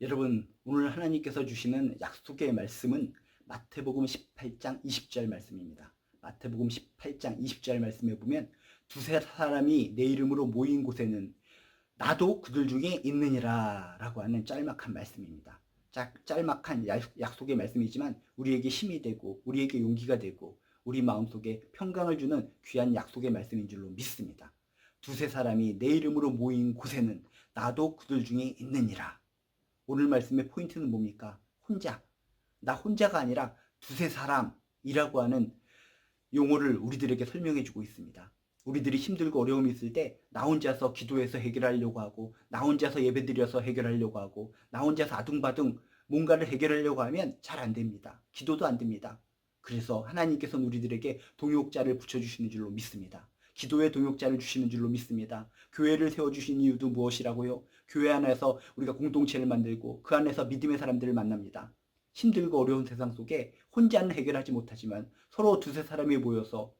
여러분, 오늘 하나님께서 주시는 약속의 말씀은 마태복음 18장 20절 말씀입니다. 마태복음 18장 20절 말씀에 보면 두세 사람이 내 이름으로 모인 곳에는 나도 그들 중에 있느니라 라고 하는 짤막한 말씀입니다. 짤막한 약속의 말씀이지만 우리에게 힘이 되고 우리에게 용기가 되고 우리 마음속에 평강을 주는 귀한 약속의 말씀인 줄로 믿습니다. 두세 사람이 내 이름으로 모인 곳에는 나도 그들 중에 있느니라. 오늘 말씀의 포인트는 뭡니까? 혼자. 나 혼자가 아니라 두세 사람이라고 하는 용어를 우리들에게 설명해 주고 있습니다. 우리들이 힘들고 어려움이 있을 때 나 혼자서 기도해서 해결하려고 하고 나 혼자서 예배드려서 해결하려고 하고 나 혼자서 아둥바둥 뭔가를 해결하려고 하면 잘 안 됩니다. 기도도 안 됩니다. 그래서 하나님께서는 우리들에게 동역자를 붙여주시는 줄로 믿습니다. 기도의 동역자를 주시는 줄로 믿습니다. 교회를 세워주신 이유도 무엇이라고요? 교회 안에서 우리가 공동체를 만들고 그 안에서 믿음의 사람들을 만납니다. 힘들고 어려운 세상 속에 혼자는 해결하지 못하지만 서로 두세 사람이 모여서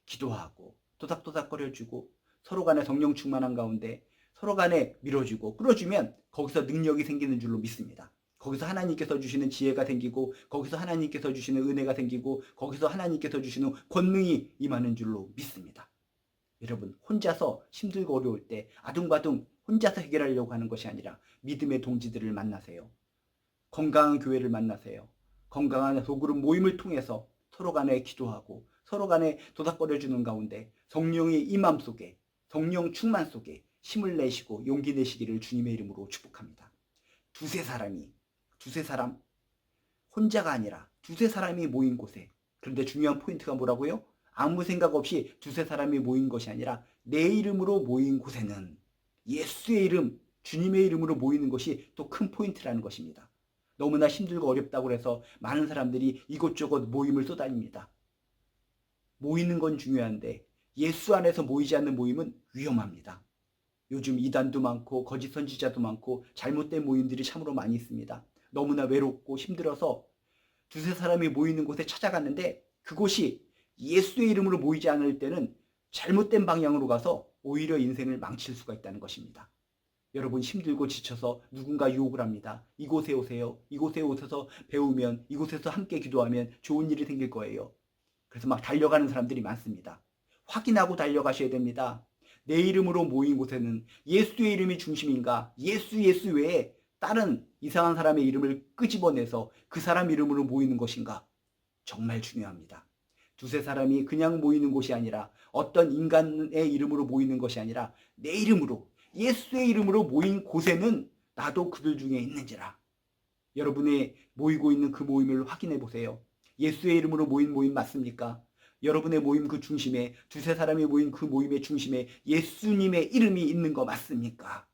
기도하고 토닥토닥거려주고 서로 간에 성령 충만한 가운데 서로 간에 밀어주고 끌어주면 거기서 능력이 생기는 줄로 믿습니다. 거기서 하나님께서 주시는 지혜가 생기고 거기서 하나님께서 주시는 은혜가 생기고 거기서 하나님께서 주시는 권능이 임하는 줄로 믿습니다. 여러분, 혼자서 힘들고 어려울 때 아둥바둥 혼자서 해결하려고 하는 것이 아니라 믿음의 동지들을 만나세요. 건강한 교회를 만나세요. 건강한 소그룹 모임을 통해서 서로 간에 기도하고 서로 간에 도닥거려주는 가운데 성령의 임함 속에 성령 충만 속에 힘을 내시고 용기 내시기를 주님의 이름으로 축복합니다. 두세 사람 혼자가 아니라 두세 사람이 모인 곳에, 그런데 중요한 포인트가 뭐라고요? 아무 생각 없이 두세 사람이 모인 것이 아니라 내 이름으로 모인 곳에는 예수의 이름, 주님의 이름으로 모이는 것이 또 큰 포인트라는 것입니다. 너무나 힘들고 어렵다고 해서 많은 사람들이 이곳저곳 모임을 쏟아집니다. 모이는 건 중요한데 예수 안에서 모이지 않는 모임은 위험합니다. 요즘 이단도 많고 거짓 선지자도 많고 잘못된 모임들이 참으로 많이 있습니다. 너무나 외롭고 힘들어서 두세 사람이 모이는 곳에 찾아갔는데 그곳이 예수의 이름으로 모이지 않을 때는 잘못된 방향으로 가서 오히려 인생을 망칠 수가 있다는 것입니다. 여러분, 힘들고 지쳐서 누군가 유혹을 합니다. 이곳에 오세요. 이곳에 오셔서 배우면, 이곳에서 함께 기도하면 좋은 일이 생길 거예요. 그래서 막 달려가는 사람들이 많습니다. 확인하고 달려가셔야 됩니다. 내 이름으로 모인 곳에는 예수의 이름이 중심인가? 예수 외에 다른 이상한 사람의 이름을 끄집어내서 그 사람 이름으로 모이는 것인가? 정말 중요합니다. 두세 사람이 그냥 모이는 곳이 아니라 어떤 인간의 이름으로 모이는 것이 아니라 내 이름으로, 예수의 이름으로 모인 곳에는 나도 그들 중에 있는지라. 여러분이 모이고 있는 그 모임을 확인해 보세요. 예수의 이름으로 모인 모임 맞습니까? 여러분의 모임 그 중심에, 두세 사람이 모인 그 모임의 중심에 예수님의 이름이 있는 거 맞습니까?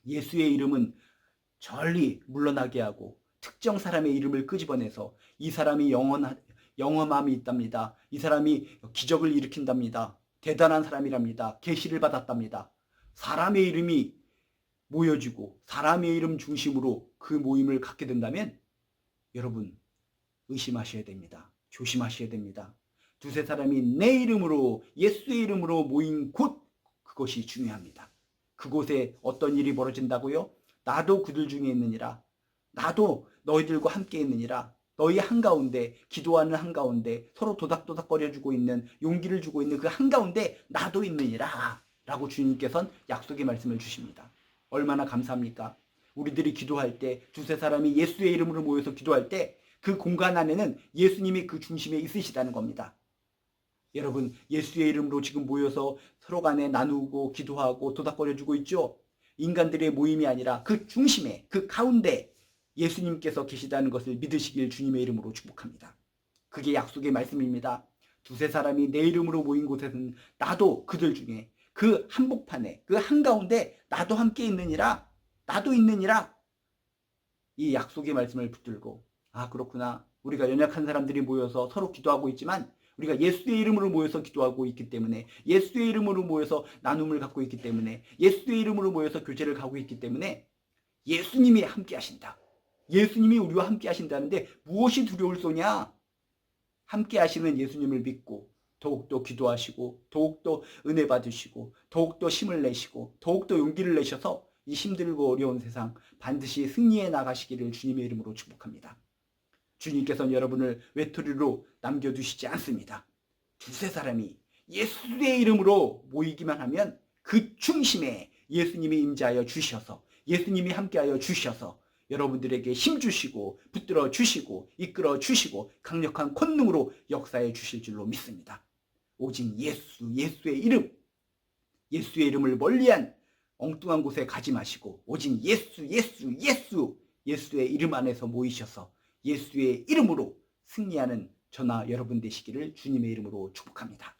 예수의 이름은 절리 물러나게 하고 특정 사람의 이름을 끄집어내서 이 사람이 영험함이 있답니다. 이 사람이 기적을 일으킨답니다. 대단한 사람이랍니다. 계시를 받았답니다. 사람의 이름이 모여지고 사람의 이름 중심으로 그 모임을 갖게 된다면 여러분, 의심하셔야 됩니다. 조심하셔야 됩니다. 두세 사람이 내 이름으로, 예수의 이름으로 모인 곳, 그것이 중요합니다. 그곳에 어떤 일이 벌어진다고요? 나도 그들 중에 있느니라. 나도 너희들과 함께 있느니라. 너희 한가운데, 기도하는 한가운데, 서로 도닥도닥거려주고 있는, 용기를 주고 있는 그 한가운데 나도 있느니라 라고 주님께서는 약속의 말씀을 주십니다. 얼마나 감사합니까? 우리들이 기도할 때, 두세 사람이 예수의 이름으로 모여서 기도할 때 그 공간 안에는 예수님이 그 중심에 있으시다는 겁니다. 여러분, 예수의 이름으로 지금 모여서 서로 간에 나누고 기도하고 도닥거려주고 있죠? 인간들의 모임이 아니라 그 중심에, 그 가운데 예수님께서 계시다는 것을 믿으시길 주님의 이름으로 축복합니다. 그게 약속의 말씀입니다. 두세 사람이 내 이름으로 모인 곳에서는 나도 그들 중에, 그 한복판에, 그 한가운데 나도 함께 있느니라, 나도 있느니라. 이 약속의 말씀을 붙들고, 아, 그렇구나. 우리가 연약한 사람들이 모여서 서로 기도하고 있지만 우리가 예수의 이름으로 모여서 기도하고 있기 때문에, 예수의 이름으로 모여서 나눔을 갖고 있기 때문에, 예수의 이름으로 모여서 교제를 가고 있기 때문에 예수님이 함께 하신다. 예수님이 우리와 함께 하신다는데 무엇이 두려울 소냐? 함께 하시는 예수님을 믿고 더욱더 기도하시고 더욱더 은혜 받으시고 더욱더 힘을 내시고 더욱더 용기를 내셔서 이 힘들고 어려운 세상 반드시 승리해 나가시기를 주님의 이름으로 축복합니다. 주님께서는 여러분을 외톨이로 남겨두시지 않습니다. 두세 사람이 예수의 이름으로 모이기만 하면 그 중심에 예수님이 임재하여 주셔서, 예수님이 함께하여 주셔서 여러분들에게 힘 주시고 붙들어 주시고 이끌어 주시고 강력한 권능으로 역사해 주실 줄로 믿습니다. 오직 예수의 이름, 예수의 이름을 멀리한 엉뚱한 곳에 가지 마시고 오직 예수의 이름 안에서 모이셔서 예수의 이름으로 승리하는 저나 여러분 되시기를 주님의 이름으로 축복합니다.